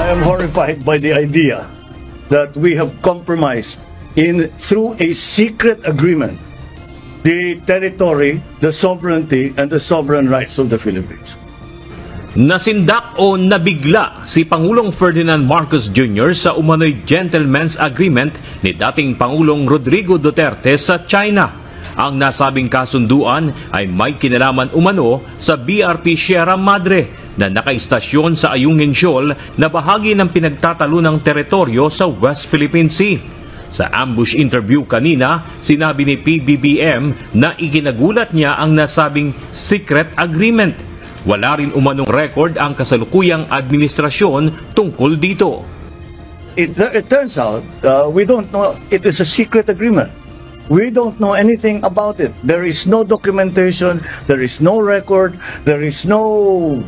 am horrified by the idea that we have compromised through a secret agreement the territory, the sovereignty, and the sovereign rights of the Philippines. Nasindak o nabigla si Pangulong Ferdinand Marcos Jr. sa umano'y gentleman's agreement ni dating Pangulong Rodrigo Duterte sa China. Ang nasabing kasunduan ay may kinalaman umano sa BRP Sierra Madre na nakaistasyon sa Ayungin Shoal na bahagi ng pinagtatalunang teritoryo sa West Philippine Sea. Sa ambush interview kanina, sinabi ni PBBM na ikinagulat niya ang nasabing secret agreement. Wala rin umanong record ang kasalukuyang administrasyon tungkol dito. It turns out we don't know. It is a secret agreement. We don't know anything about it. There is no documentation. There is no record. There is no...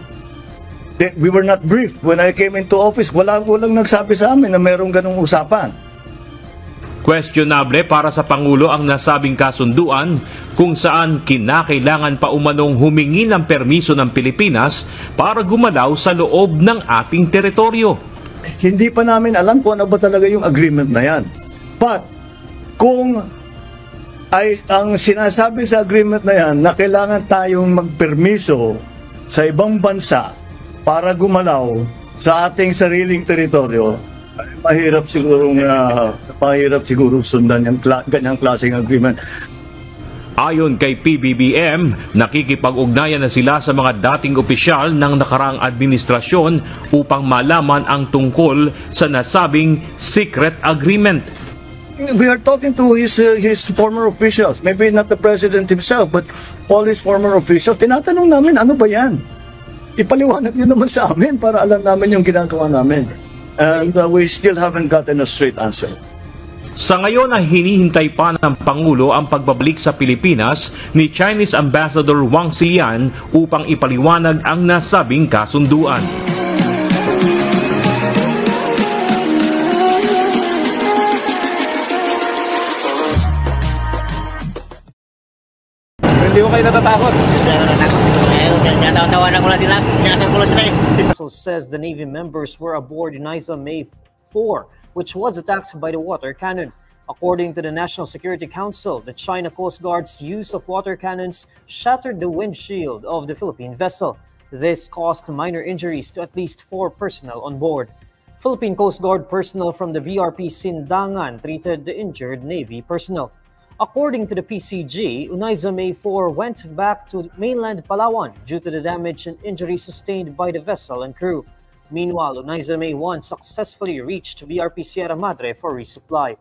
We were not briefed. When I came into office, walang nagsabi sa amin na merong ganong usapan. Questionable para sa Pangulo ang nasabing kasunduan kung saan kinakailangan pa umanong humingi ng permiso ng Pilipinas para gumalaw sa loob ng ating teritoryo. Hindi pa namin alam kung ano ba talaga yung agreement na yan. But kung ang sinasabi sa agreement na yan na kailangan tayong magpermiso sa ibang bansa para gumalaw sa ating sariling teritoryo, mahirap siguro sundan yung ganyang klaseng agreement. Ayon kay PBBM, nakikipag-ugnayan na sila sa mga dating opisyal ng nakaraang administrasyon upang malaman ang tungkol sa nasabing secret agreement. We are talking to his former officials, maybe not the president himself, but all his former officials. Tinatanong namin, ano ba yan? Ipaliwanag yun naman sa amin para alam namin yung ginagawa namin. And we still haven't gotten a straight answer. Sa ngayon ay hinihintay pa ng Pangulo ang pagbabalik sa Pilipinas ni Chinese Ambassador Wang Xilian upang ipaliwanag ang nasabing kasunduan. Hindi ko kayo natatakot. Also says the Navy members were aboard Uniza May 4, which was attacked by the water cannon. According to the National Security Council, the China Coast Guard's use of water cannons shattered the windshield of the Philippine vessel. This caused minor injuries to at least 4 personnel on board. Philippine Coast Guard personnel from the VRP Sindangan treated the injured Navy personnel. According to the PCG, Uniza May 4 went back to mainland Palawan due to the damage and injuries sustained by the vessel and crew. Meanwhile, Uniza May 1 successfully reached VRP Sierra Madre for resupply.